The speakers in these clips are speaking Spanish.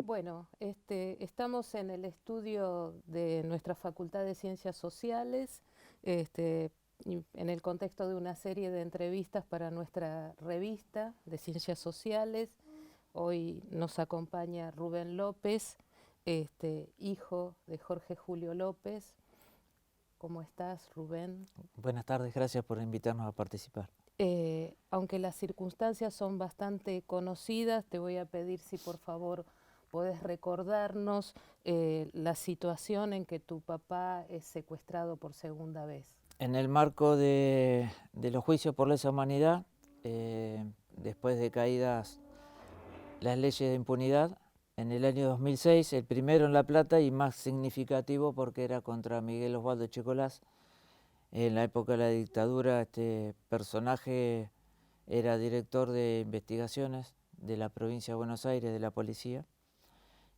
Bueno, estamos en el estudio de nuestra Facultad de Ciencias Sociales, y en el contexto de una serie de entrevistas para nuestra revista de Ciencias Sociales. Hoy nos acompaña Rubén López, hijo de Jorge Julio López. ¿Cómo estás, Rubén? Buenas tardes, gracias por invitarnos a participar. Aunque las circunstancias son bastante conocidas, te voy a pedir si por favor podés recordarnos la situación en que tu papá es secuestrado por segunda vez. En el marco de los juicios por lesa humanidad, después de caídas las leyes de impunidad, en el año 2006, el primero en La Plata y más significativo porque era contra Miguel Osvaldo Echecolás. En la época de la dictadura, este personaje era director de investigaciones de la provincia de Buenos Aires, de la policía.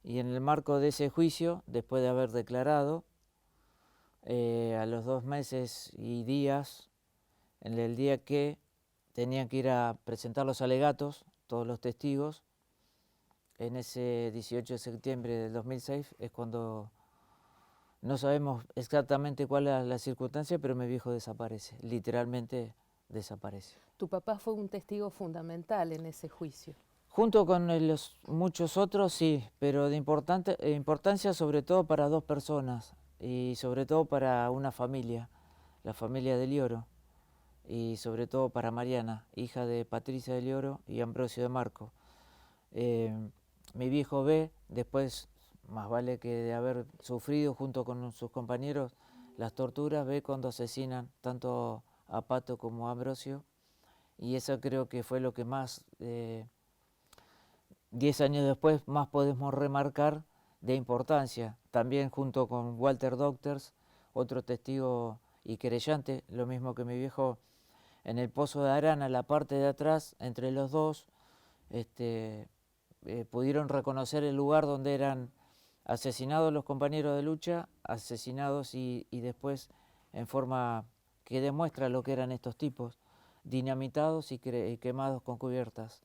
Y en el marco de ese juicio, después de haber declarado, a los 2 meses y días, en el día que tenían que ir a presentar los alegatos, todos los testigos, en ese 18 de septiembre del 2006 es cuando no sabemos exactamente cuál es la circunstancia, pero mi viejo desaparece, literalmente desaparece. Tu papá fue un testigo fundamental en ese juicio. Junto con los muchos otros, sí, pero de importancia sobre todo para 2 personas y sobre todo para una familia, la familia de Lioro, y sobre todo para Mariana, hija de Patricia de Lioro y Ambrosio de Marco. Mi viejo ve, después, más vale que de haber sufrido junto con sus compañeros las torturas, ve cuando asesinan tanto a Pato como a Ambrosio, y eso creo que fue lo que más... 10 años después más podemos remarcar de importancia, también junto con Walter Doctors, otro testigo y querellante, lo mismo que mi viejo, en el Pozo de Arana, la parte de atrás, entre los dos, pudieron reconocer el lugar donde eran asesinados los compañeros de lucha, asesinados y después en forma que demuestra lo que eran estos tipos, dinamitados y quemados con cubiertas.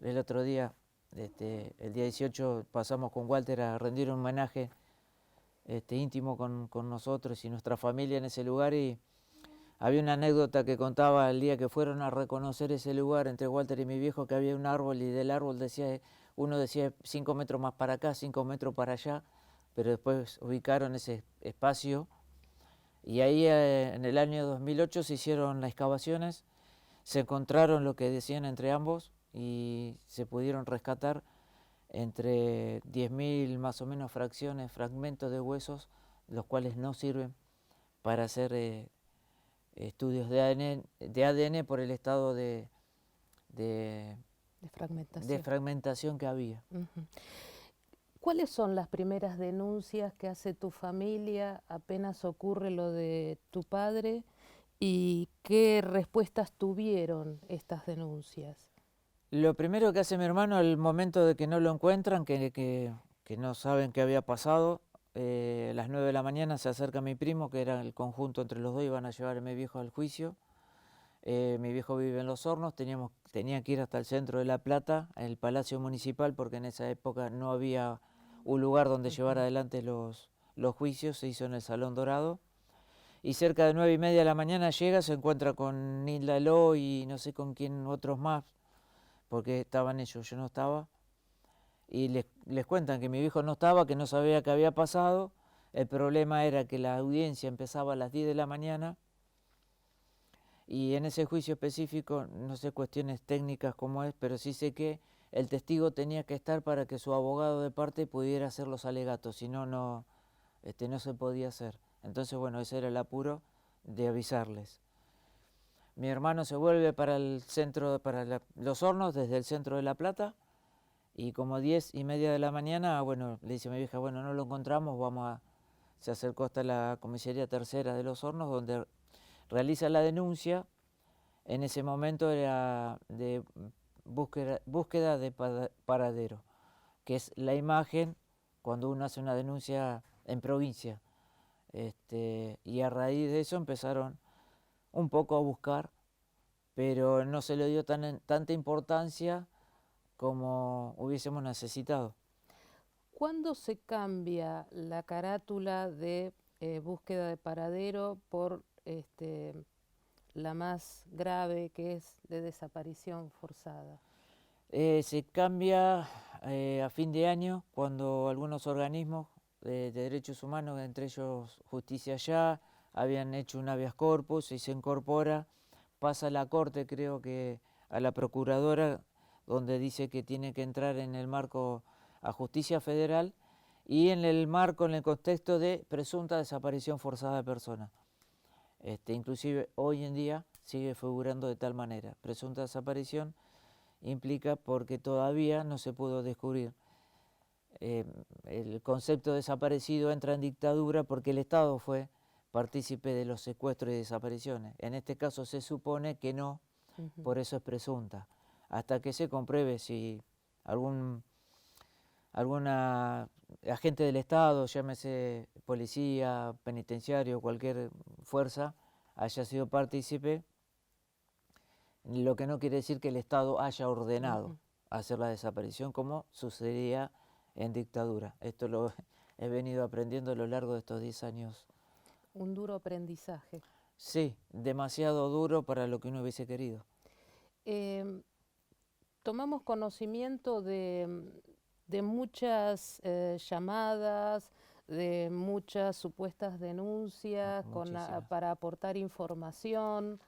El otro día, el día 18, pasamos con Walter a rendir un homenaje íntimo con nosotros y nuestra familia en ese lugar, y había una anécdota que contaba el día que fueron a reconocer ese lugar entre Walter y mi viejo, que había un árbol y del árbol uno decía 5 metros más para acá, 5 metros para allá, pero después ubicaron ese espacio y ahí en el año 2008 se hicieron las excavaciones, se encontraron lo que decían entre ambos y se pudieron rescatar entre 10.000 más o menos fragmentos de huesos, los cuales no sirven para hacer estudios de ADN por el estado de fragmentación que había. Uh-huh. ¿Cuáles son las primeras denuncias que hace tu familia apenas ocurre lo de tu padre y qué respuestas tuvieron estas denuncias? Lo primero que hace mi hermano al momento de que no lo encuentran, que no saben qué había pasado, a las 9 de la mañana se acerca mi primo, que era el conjunto entre los dos, iban a llevar a mi viejo al juicio. Mi viejo vive en Los Hornos, tenía que ir hasta el centro de La Plata, el Palacio Municipal, porque en esa época no había un lugar donde llevar adelante los juicios, se hizo en el Salón Dorado. Y cerca de 9:30 de la mañana llega, se encuentra con Nilda Ló y no sé con quién otros más, porque estaban ellos, yo no estaba. Y les cuentan que mi viejo no estaba, que no sabía qué había pasado. El problema era que la audiencia empezaba a las 10 de la mañana. Y en ese juicio específico, no sé cuestiones técnicas cómo es, pero sí sé que el testigo tenía que estar para que su abogado de parte pudiera hacer los alegatos, si no, no se podía hacer. Entonces, bueno, ese era el apuro de avisarles. Mi hermano se vuelve para el centro, para Los Hornos, desde el centro de La Plata, y como 10:30 de la mañana, bueno, le dice a mi vieja, bueno, no lo encontramos, se acercó hasta la comisaría tercera de Los Hornos, donde realiza la denuncia. En ese momento era de búsqueda de paradero. que es la imagen cuando uno hace una denuncia en provincia. Y a raíz de eso empezaron un poco a buscar, pero no se le dio tanta importancia como hubiésemos necesitado. ¿Cuándo se cambia la carátula de búsqueda de paradero por la más grave, que es de desaparición forzada? Se cambia a fin de año cuando algunos organismos de derechos humanos, entre ellos Justicia Ya, habían hecho un habeas corpus y se incorpora, pasa a la Corte, creo que a la Procuradora, donde dice que tiene que entrar en el marco a Justicia Federal y en el marco, en el contexto de presunta desaparición forzada de personas. Inclusive hoy en día sigue figurando de tal manera. Presunta desaparición implica porque todavía no se pudo descubrir. El concepto de desaparecido entra en dictadura porque el Estado fue partícipe de los secuestros y desapariciones. En este caso se supone que no, por eso es presunta. Hasta que se compruebe si algún agente del Estado, llámese policía, penitenciario, cualquier fuerza, haya sido partícipe, lo que no quiere decir que el Estado haya ordenado hacer la desaparición como sucedía en dictadura. Esto lo he venido aprendiendo a lo largo de estos 10 años. Un duro aprendizaje. Sí, demasiado duro para lo que uno hubiese querido. Tomamos conocimiento de muchas llamadas, de muchas supuestas denuncias para aportar información.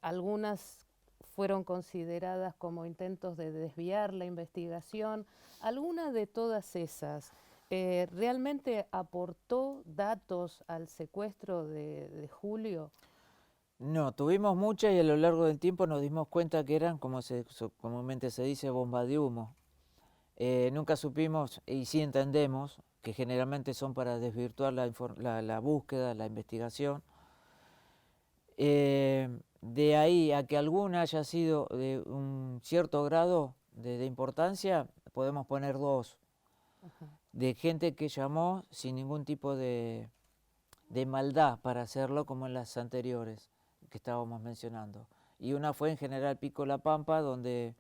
Algunas fueron consideradas como intentos de desviar la investigación. ¿Alguna de todas esas realmente aportó datos al secuestro de Julio? No, tuvimos muchas y a lo largo del tiempo nos dimos cuenta que eran, como comúnmente se dice, bombas de humo. Nunca supimos, y sí entendemos, que generalmente son para desvirtuar la búsqueda, la investigación. De ahí a que alguna haya sido de un cierto grado de importancia, podemos poner dos. De gente que llamó sin ningún tipo de maldad para hacerlo, como en las anteriores que estábamos mencionando. Y una fue en General Pico La Pampa, donde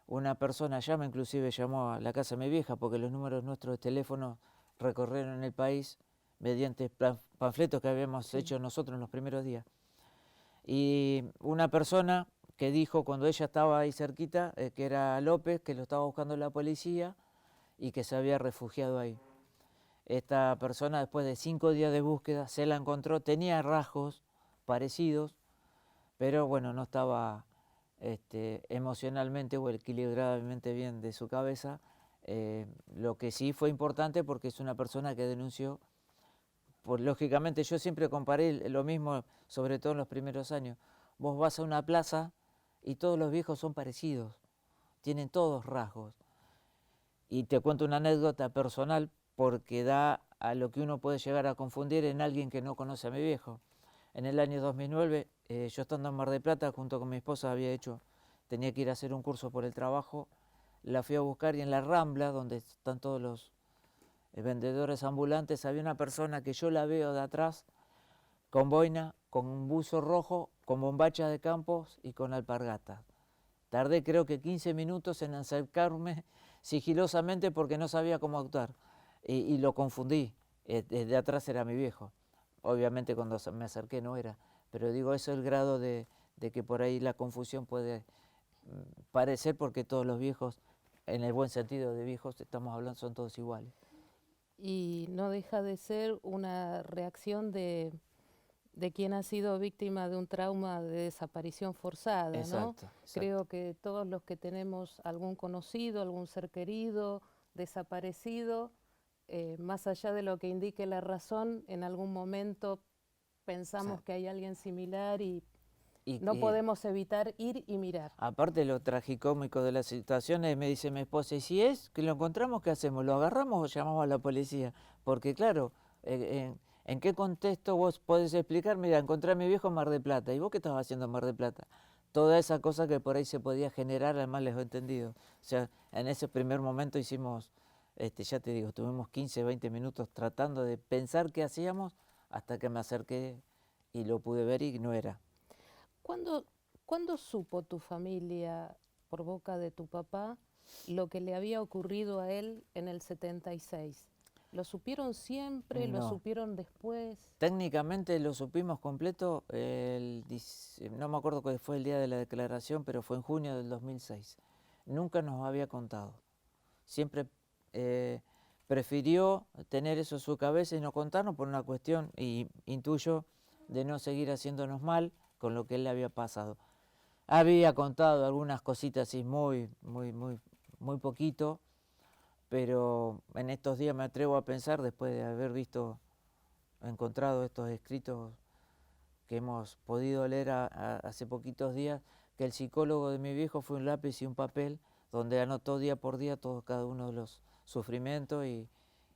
una persona inclusive llamó a la casa de mi vieja, porque los números nuestros de teléfono recorrieron el país mediante panfletos que habíamos hecho nosotros en los primeros días. Y una persona que dijo cuando ella estaba ahí cerquita, que era López, que lo estaba buscando la policía y que se había refugiado ahí. Esta persona, después de 5 días de búsqueda, se la encontró, tenía rasgos parecidos, pero bueno, no estaba emocionalmente o equilibradamente bien de su cabeza. Lo que sí fue importante porque es una persona que denunció. Lógicamente yo siempre comparé lo mismo, sobre todo en los primeros años. Vos vas a una plaza y todos los viejos son parecidos, tienen todos rasgos. Y te cuento una anécdota personal porque da a lo que uno puede llegar a confundir en alguien que no conoce a mi viejo. En el año 2009, yo estando en Mar del Plata, junto con mi esposa, tenía que ir a hacer un curso por el trabajo, la fui a buscar y en la Rambla, donde están todos los vendedores ambulantes, había una persona que yo la veo de atrás, con boina, con un buzo rojo, con bombacha de campos y con alpargatas. Tardé creo que 15 minutos en acercarme sigilosamente porque no sabía cómo actuar y lo confundí. De atrás era mi viejo. Obviamente cuando me acerqué no era, pero digo, eso es el grado de que por ahí la confusión puede parecer, porque todos los viejos, en el buen sentido de viejos, estamos hablando, son todos iguales. Y no deja de ser una reacción de quien ha sido víctima de un trauma de desaparición forzada, Exacto, ¿no? exacto. Creo que todos los que tenemos algún conocido, algún ser querido, desaparecido, más allá de lo que indique la razón, en algún momento pensamos que hay alguien similar y no podemos evitar ir y mirar. Aparte, lo tragicómico de la situación es, me dice mi esposa, y si es que lo encontramos, ¿qué hacemos? ¿Lo agarramos o llamamos a la policía? Porque claro, ¿en qué contexto vos podés explicar? Mira, encontré a mi viejo en Mar del Plata. ¿Y vos qué estabas haciendo en Mar del Plata? toda esa cosa que por ahí se podía generar al mal entendido. O sea, en ese primer momento hicimos, ya te digo, tuvimos 15, 20 minutos tratando de pensar qué hacíamos hasta que me acerqué y lo pude ver y no era. ¿Cuándo, cuándo supo tu familia, por boca de tu papá, lo que le había ocurrido a él en el 76? ¿Lo supieron siempre? ¿Lo No. supieron después? Técnicamente lo supimos completo, no me acuerdo cuál fue el día de la declaración, pero fue en junio del 2006. Nunca nos había contado. Siempre eh, prefirió tener eso en su cabeza y no contarnos por una cuestión, y intuyo, de no seguir haciéndonos mal con lo que él le había pasado. Había contado algunas cositas así muy poquito, pero en estos días me atrevo a pensar, después de haber encontrado estos escritos que hemos podido leer hace poquitos días, que el psicólogo de mi viejo fue un lápiz y un papel donde anotó día por día cada uno de los sufrimientos y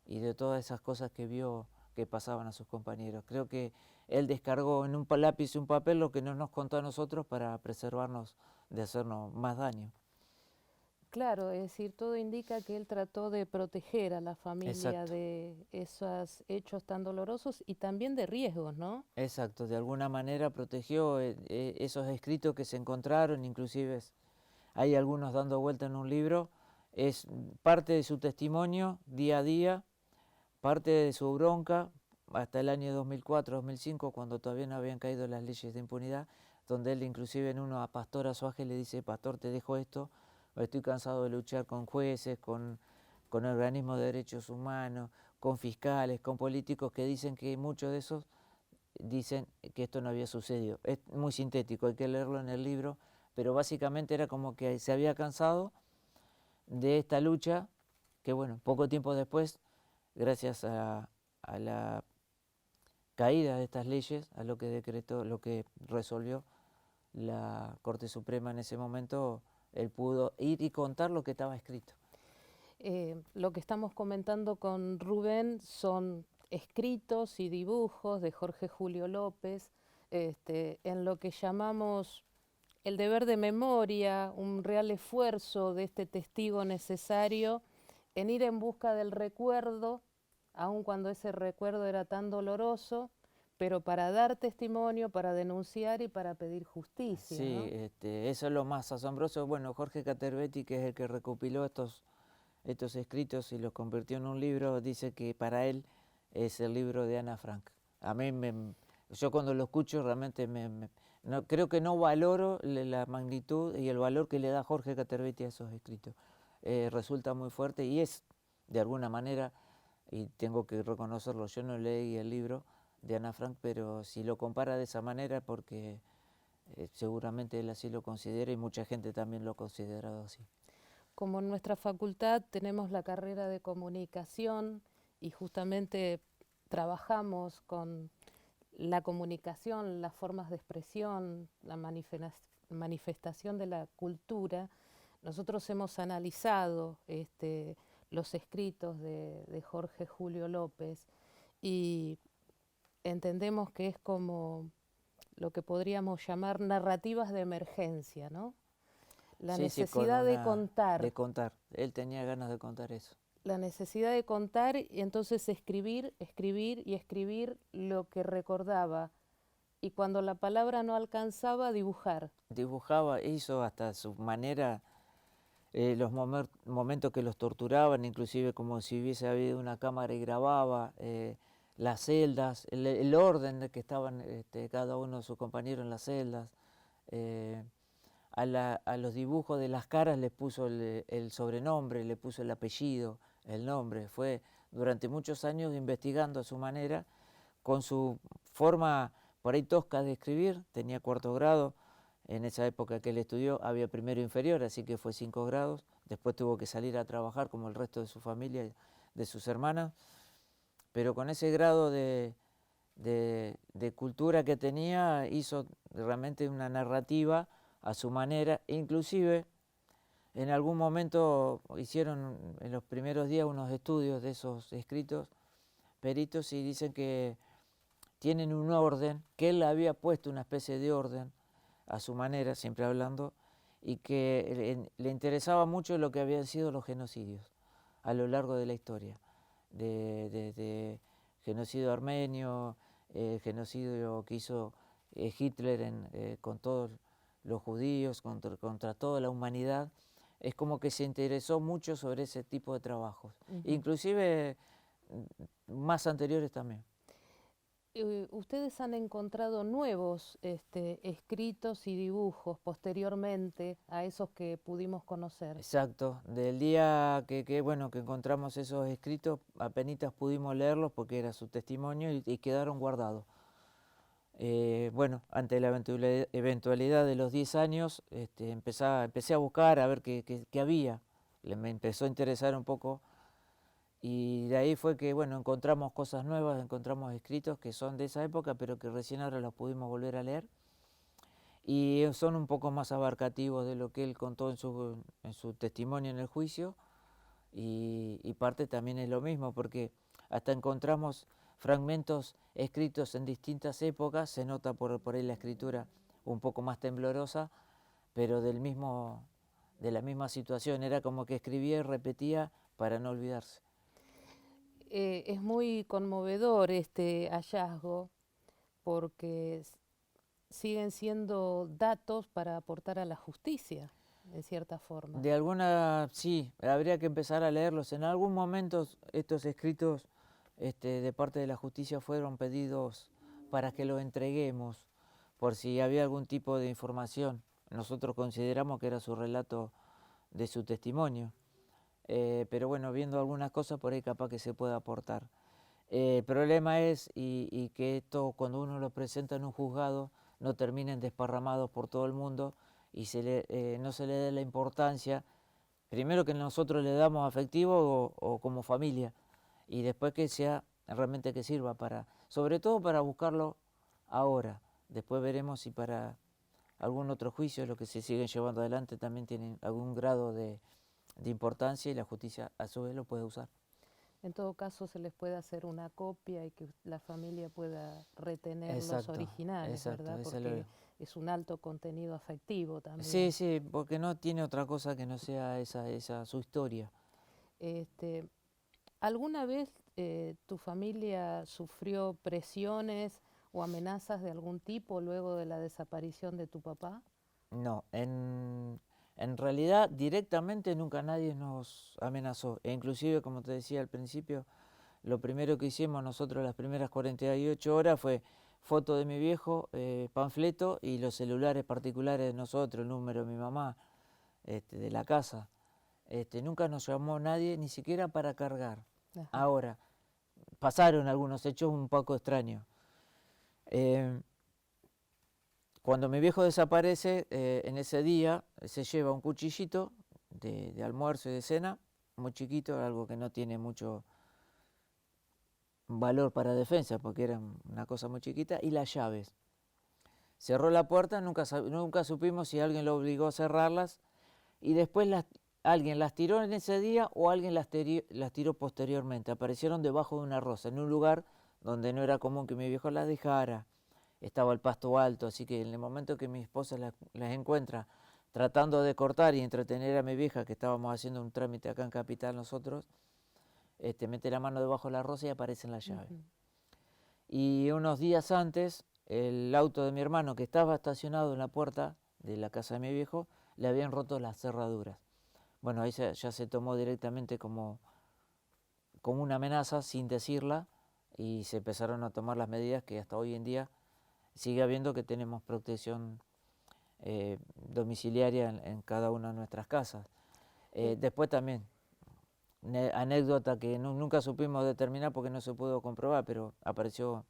de todas esas cosas que vio que pasaban a sus compañeros. Creo que él descargó en un lápiz y un papel lo que no nos contó a nosotros para preservarnos de hacernos más daño. Claro, es decir, todo indica que él trató de proteger a la familia Exacto. de esos hechos tan dolorosos y también de riesgos, ¿no? Exacto, de alguna manera protegió esos escritos que se encontraron, inclusive hay algunos dando vuelta en un libro, es parte de su testimonio día a día, parte de su bronca hasta el año 2004-2005, cuando todavía no habían caído las leyes de impunidad, donde él inclusive en uno a Pastor Azuaje le dice: pastor, te dejo esto, estoy cansado de luchar con jueces, con organismos de derechos humanos, con fiscales, con políticos que dicen que muchos de esos dicen que esto no había sucedido. Es muy sintético, hay que leerlo en el libro, pero básicamente era como que se había cansado de esta lucha, que bueno, poco tiempo después, gracias a la caída de estas leyes, a lo que decretó, lo que resolvió la Corte Suprema en ese momento, él pudo ir y contar lo que estaba escrito. Lo que estamos comentando con Rubén son escritos y dibujos de Jorge Julio López, en lo que llamamos el deber de memoria, un real esfuerzo de este testigo necesario en ir en busca del recuerdo, aun cuando ese recuerdo era tan doloroso, pero para dar testimonio, para denunciar y para pedir justicia, Sí, ¿no? eso es lo más asombroso. Bueno, Jorge Caterbetti, que es el que recopiló estos escritos y los convirtió en un libro, dice que para él es el libro de Ana Frank. A mí, yo cuando lo escucho realmente no, creo que no valoro la magnitud y el valor que le da Jorge Caterbetti a esos escritos. Resulta muy fuerte y es, de alguna manera, y tengo que reconocerlo, yo no leí el libro de Ana Frank, pero si lo compara de esa manera, porque seguramente él así lo considera y mucha gente también lo ha considerado así. Como en nuestra facultad tenemos la carrera de comunicación y justamente trabajamos con la comunicación, las formas de expresión, la manifestación de la cultura, nosotros hemos analizado los escritos de Jorge Julio López y entendemos que es como lo que podríamos llamar narrativas de emergencia, ¿no? La Sí, sí, con necesidad de una contar, de contar. Él tenía ganas de contar eso. la necesidad de contar y entonces escribir, escribir y escribir lo que recordaba. Y cuando la palabra no alcanzaba, dibujar. Dibujaba, hizo hasta su manera los momentos que los torturaban, inclusive como si hubiese habido una cámara y grababa, las celdas, el orden de que estaban cada uno de sus compañeros en las celdas. eh, a los dibujos de las caras les puso el sobrenombre, le puso el apellido, el nombre. Fue durante muchos años investigando a su manera, con su forma por ahí tosca de escribir. Tenía cuarto grado, en esa época que él estudió había primero inferior, así que fue 5 grados. Después tuvo que salir a trabajar como el resto de su familia, de sus hermanas, pero con ese grado de cultura que tenía hizo realmente una narrativa a su manera. Inclusive en algún momento hicieron en los primeros días unos estudios de esos escritos peritos y dicen que tienen un orden, que él había puesto una especie de orden a su manera, siempre hablando, y que le interesaba mucho lo que habían sido los genocidios a lo largo de la historia, de genocidio armenio, genocidio que hizo Hitler con todos los judíos, contra toda la humanidad. Es como que se interesó mucho sobre ese tipo de trabajos, inclusive más anteriores también. Ustedes han encontrado nuevos escritos y dibujos posteriormente a esos que pudimos conocer. Exacto, del día bueno, que encontramos esos escritos, apenas pudimos leerlos porque era su testimonio y quedaron guardados. Bueno, ante la eventualidad de los 10 años, empecé a buscar a ver qué había. Me empezó a interesar un poco y de ahí fue que, bueno, encontramos cosas nuevas, encontramos escritos que son de esa época, pero que recién ahora los pudimos volver a leer. Y son un poco más abarcativos de lo que él contó en su testimonio en el juicio, y parte también es lo mismo, porque hasta encontramos fragmentos escritos en distintas épocas, se nota por ahí la escritura un poco más temblorosa, pero de la misma situación, era como que escribía y repetía para no olvidarse. Es muy conmovedor este hallazgo porque siguen siendo datos para aportar a la justicia, en cierta forma. De alguna, sí, habría que empezar a leerlos. En algún momento estos escritos de parte de la justicia fueron pedidos para que los entreguemos, por si había algún tipo de información. Nosotros consideramos que era su relato de su testimonio. Pero bueno, viendo algunas cosas por ahí capaz que se puede aportar. El problema es y que esto cuando uno lo presenta en un juzgado no terminen desparramados por todo el mundo y no se le dé la importancia, primero que nosotros le damos afectivo o como familia, y después que sea realmente que sirva sobre todo para buscarlo ahora. Después veremos si para algún otro juicio, lo que se siguen llevando adelante, también tienen algún grado de importancia y la justicia a su vez lo puede usar. En todo caso, se les puede hacer una copia y que la familia pueda retener los originales, ¿verdad? Porque es un alto contenido afectivo también. Sí, sí, porque no tiene otra cosa que no sea esa su historia. ¿Alguna vez tu familia sufrió presiones o amenazas de algún tipo luego de la desaparición de tu papá? No, en realidad directamente nunca nadie nos amenazó. E inclusive, como te decía al principio, lo primero que hicimos nosotros las primeras 48 horas fue foto de mi viejo, panfleto y los celulares particulares de nosotros, el número de mi mamá, de la casa. Nunca nos llamó nadie, ni siquiera para cargar. Ajá. Ahora, pasaron algunos hechos un poco extraños. Cuando mi viejo desaparece, en ese día se lleva un cuchillito de almuerzo y de cena, muy chiquito, algo que no tiene mucho valor para defensa, porque era una cosa muy chiquita, y las llaves. Cerró la puerta, nunca supimos si alguien lo obligó a cerrarlas, y después alguien las tiró en ese día o alguien las tiró posteriormente. Aparecieron debajo de una rosa, en un lugar donde no era común que mi viejo las dejara. Estaba el pasto alto, así que en el momento que mi esposa las encuentra tratando de cortar y entretener a mi vieja, que estábamos haciendo un trámite acá en Capital nosotros, mete la mano debajo de la rosa y aparecen las llaves. Y unos días antes, el auto de mi hermano, que estaba estacionado en la puerta de la casa de mi viejo, le habían roto las cerraduras. Bueno, ahí ya se tomó directamente como una amenaza sin decirla, y se empezaron a tomar las medidas que hasta hoy en día sigue habiendo, que tenemos protección domiciliaria en cada una de nuestras casas. Después también, anécdota que nunca supimos determinar porque no se pudo comprobar, pero apareció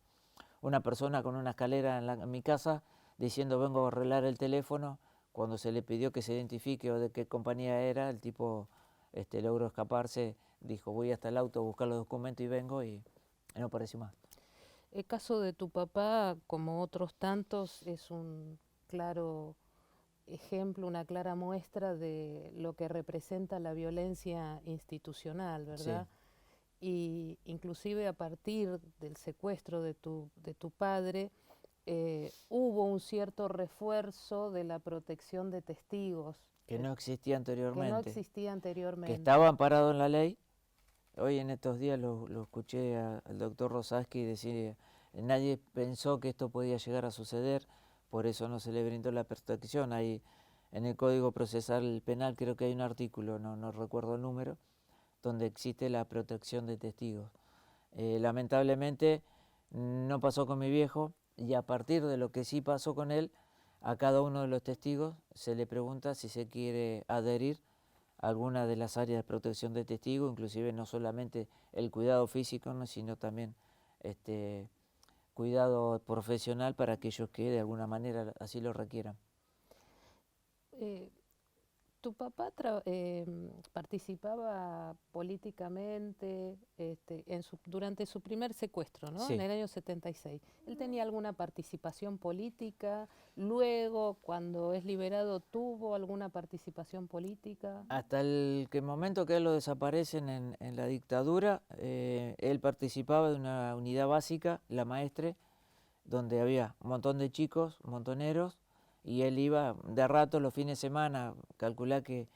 una persona con una escalera en mi casa diciendo vengo a arreglar el teléfono. Cuando se le pidió que se identifique o de qué compañía era, el tipo logró escaparse, dijo voy hasta el auto a buscar los documentos y vengo, y no apareció más. El caso de tu papá, como otros tantos, es un claro ejemplo, una clara muestra de lo que representa la violencia institucional, ¿verdad? Sí. Y inclusive a partir del secuestro de tu padre, hubo un cierto refuerzo de la protección de testigos. Que no existía anteriormente. Que no existía anteriormente. Que estaba amparado en la ley. Hoy en estos días lo escuché al doctor Rosaski decir, nadie pensó que esto podía llegar a suceder, por eso no se le brindó la protección. Hay, en el Código Procesal Penal creo que hay un artículo, no recuerdo el número, donde existe la protección de testigos. Lamentablemente no pasó con mi viejo, y a partir de lo que sí pasó con él, a cada uno de los testigos se le pregunta si se quiere adherir a alguna de las áreas de protección de testigos, inclusive no solamente el cuidado físico, ¿no?, sino también cuidado profesional para aquellos que de alguna manera así lo requieran. ¿Tu papá participaba políticamente durante su primer secuestro, ¿no? Sí. En el año 76? ¿Él tenía alguna participación política? Luego, cuando es liberado, ¿tuvo alguna participación política? Hasta el momento que él lo desaparecen en la dictadura, él participaba de una unidad básica, la Maestre, donde había un montón de chicos, montoneros, y él iba de rato los fines de semana. Calculá que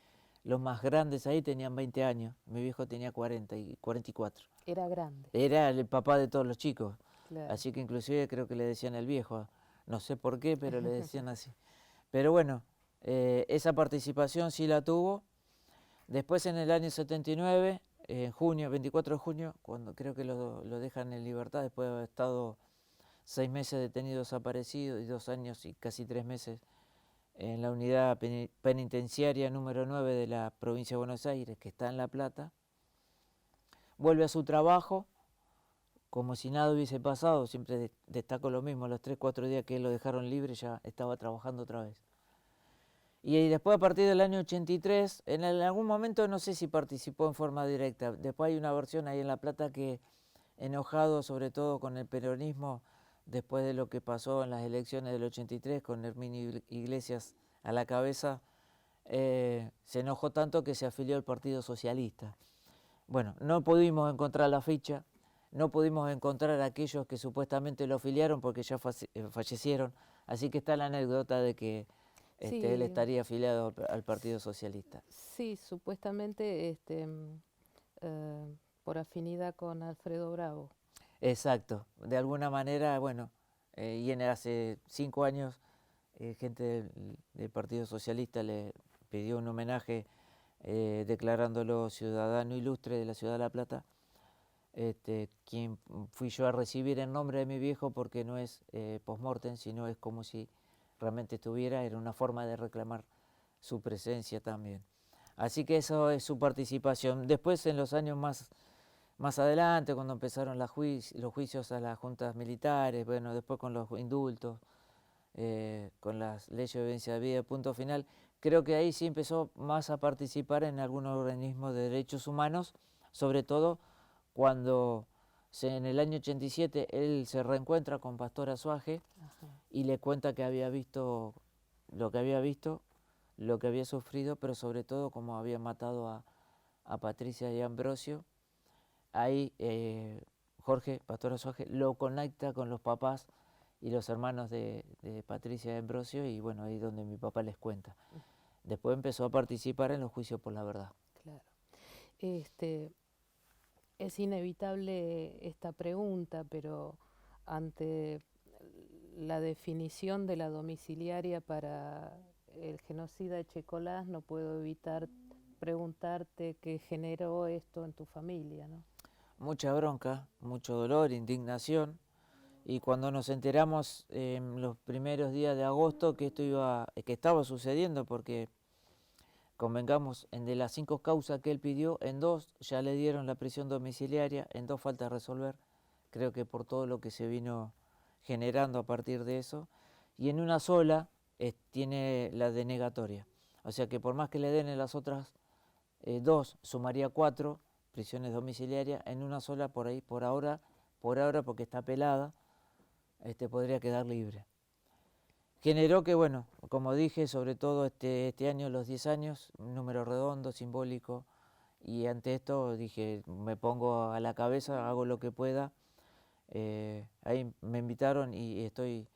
los más grandes ahí tenían 20 años, mi viejo tenía 40 y 44. Era grande. Era el papá de todos los chicos, claro. Así que inclusive creo que le decían el viejo, no sé por qué, pero le decían así. Pero bueno, esa participación sí la tuvo. Después en el año 79, en junio, 24 de junio, cuando creo que lo dejan en libertad después de haber estado 6 meses detenido desaparecido y 2 años y casi 3 meses en la unidad penitenciaria número 9 de la provincia de Buenos Aires, que está en La Plata, vuelve a su trabajo como si nada hubiese pasado. Siempre destaco lo mismo, los 3-4 días que lo dejaron libre ya estaba trabajando otra vez. Y después, a partir del año 83, en algún momento no sé si participó en forma directa. Después hay una versión ahí en La Plata que, enojado sobre todo con el peronismo, después de lo que pasó en las elecciones del 83, con Herminio Iglesias a la cabeza, se enojó tanto que se afilió al Partido Socialista. Bueno, no pudimos encontrar la ficha, no pudimos encontrar a aquellos que supuestamente lo afiliaron porque ya fallecieron, así que está la anécdota de que Sí. él estaría afiliado al Partido Socialista. Sí, supuestamente por afinidad con Alfredo Bravo. Exacto, de alguna manera, bueno, y hace 5 años gente del Partido Socialista le pidió un homenaje declarándolo ciudadano ilustre de la ciudad de La Plata, quien fui yo a recibir en nombre de mi viejo, porque no es post-mortem, sino es como si realmente estuviera, era una forma de reclamar su presencia también. Así que eso es su participación. Después, en los años más adelante, cuando empezaron los juicios a las juntas militares, bueno, después con los indultos, con las leyes de obediencia de vida, punto final, creo que ahí sí empezó más a participar en algunos organismos de derechos humanos, sobre todo cuando en el año 87 él se reencuentra con Pastor Azuaje. Ajá. Y le cuenta que había visto, lo que había sufrido, pero sobre todo cómo había matado a Patricia y a Ambrosio. Ahí Jorge, Pastor Azuaje, lo conecta con los papás y los hermanos de Patricia y Ambrosio, y bueno, ahí es donde mi papá les cuenta. Después empezó a participar en los juicios por la verdad. Claro. Es inevitable esta pregunta, pero ante la definición de la domiciliaria para el genocida Echecolás, no puedo evitar preguntarte qué generó esto en tu familia, ¿no? Mucha bronca, mucho dolor, indignación, y cuando nos enteramos en los primeros días de agosto que que estaba sucediendo, porque convengamos, de las 5 causas que él pidió, en 2 ya le dieron la prisión domiciliaria, en 2 falta resolver, creo que por todo lo que se vino generando a partir de eso, y en una sola tiene la denegatoria. O sea que por más que le den en las otras 2, sumaría 4 prisiones domiciliarias, en una sola por ahí, por ahora porque está pelada, podría quedar libre. Generó que, bueno, como dije, sobre todo este año, los 10 años, un número redondo, simbólico, y ante esto dije, me pongo a la cabeza, hago lo que pueda. Ahí me invitaron y estoy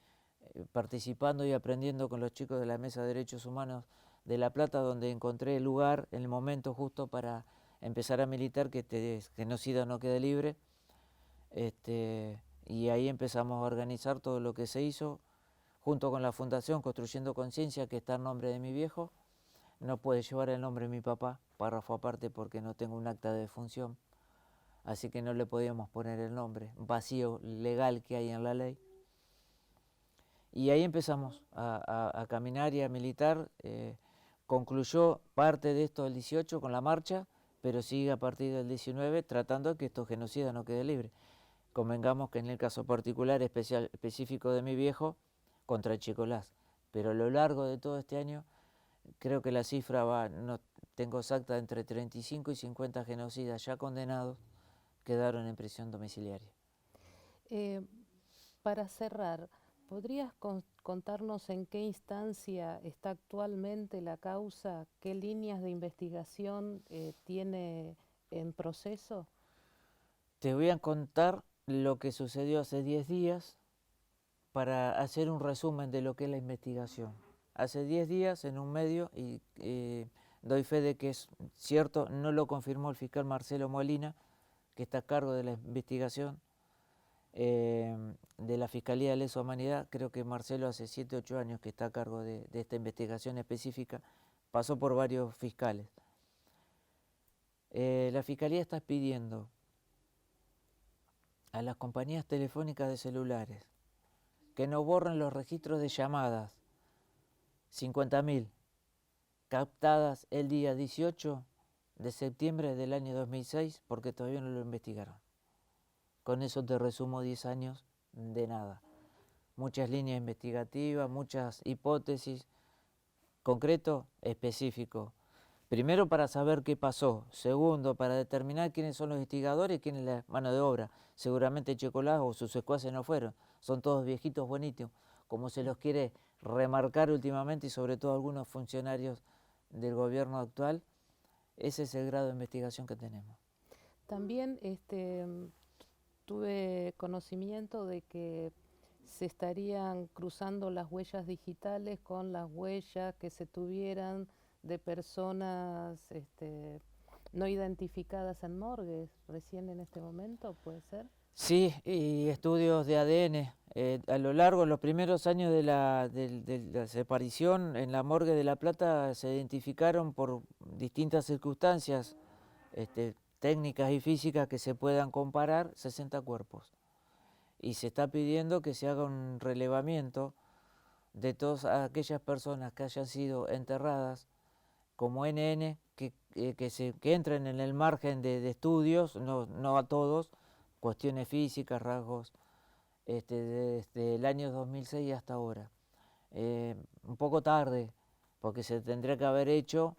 participando y aprendiendo con los chicos de la Mesa de Derechos Humanos de La Plata, donde encontré el lugar, el momento justo para empezar a militar, que genocida no quede libre. Y ahí empezamos a organizar todo lo que se hizo, junto con la Fundación Construyendo Conciencia, que está en nombre de mi viejo. No puede llevar el nombre de mi papá, párrafo aparte, porque no tengo un acta de defunción, así que no le podíamos poner el nombre, vacío legal que hay en la ley. Y ahí empezamos a caminar y a militar. Concluyó parte de esto el 18 con la marcha, pero sigue a partir del 19 tratando de que estos genocidas no quede libre. Convengamos que en el caso particular específico de mi viejo, contra Chicolás, pero a lo largo de todo este año, creo que la cifra va, no tengo exacta, entre 35 y 50 genocidas ya condenados quedaron en prisión domiciliaria. Para cerrar, ¿podrías contarnos en qué instancia está actualmente la causa? ¿Qué líneas de investigación tiene en proceso? Te voy a contar lo que sucedió hace 10 días para hacer un resumen de lo que es la investigación. Hace 10 días en un medio, y doy fe de que es cierto, no lo confirmó el fiscal Marcelo Molina, que está a cargo de la investigación de la Fiscalía de Lesa Humanidad. Creo que Marcelo hace 7 o 8 años que está a cargo de esta investigación específica, pasó por varios fiscales. La Fiscalía está pidiendo a las compañías telefónicas de celulares que no borren los registros de llamadas, 50.000, captadas el día 18 de septiembre del año 2006, porque todavía no lo investigaron. Con eso te resumo 10 años de nada. Muchas líneas investigativas, muchas hipótesis, concreto, específico. Primero, para saber qué pasó. Segundo, para determinar quiénes son los instigadores y quién es la mano de obra. Seguramente Chicolás o sus secuaces no fueron. Son todos viejitos bonitos, como se los quiere remarcar últimamente, y sobre todo algunos funcionarios del gobierno actual. Ese es el grado de investigación que tenemos. También tuve conocimiento de que se estarían cruzando las huellas digitales con las huellas que se tuvieran de personas no identificadas en morgues recién en este momento, ¿puede ser? Sí, y estudios de ADN. A lo largo de los primeros años de la desaparición en la morgue de La Plata se identificaron por distintas circunstancias técnicas y físicas que se puedan comparar 60 cuerpos. Y se está pidiendo que se haga un relevamiento de todas aquellas personas que hayan sido enterradas como NN, que entren en el margen de estudios, no a todos, cuestiones físicas, rasgos, desde el año 2006 hasta ahora. Un poco tarde, porque se tendría que haber hecho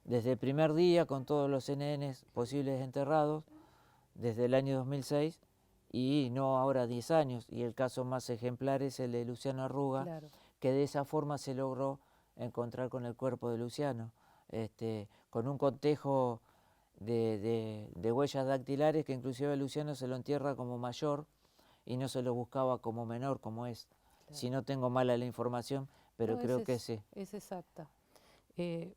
desde el primer día con todos los NNs posibles enterrados, desde el año 2006, y no ahora 10 años. Y el caso más ejemplar es el de Luciano Arruga, claro, que de esa forma se logró encontrar con el cuerpo de Luciano, con un cotejo de huellas dactilares que inclusive a Luciano se lo entierra como mayor y no se lo buscaba como menor, como es. Claro. Si no tengo mala la información, pero no, creo que sí. Es exacta.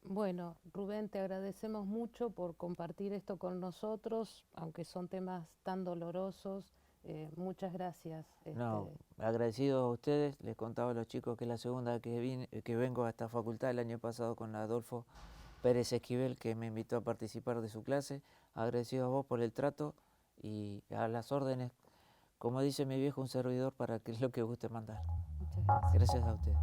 Bueno, Rubén, te agradecemos mucho por compartir esto con nosotros, aunque son temas tan dolorosos. Muchas gracias. No, agradecido a ustedes. Les contaba a los chicos que es la segunda vez que vengo a esta facultad, el año pasado con Adolfo Pérez Esquivel, que me invitó a participar de su clase. Agradecido a vos por el trato y a las órdenes, como dice mi viejo, un servidor para que es lo que guste mandar. Muchas gracias. Gracias a ustedes.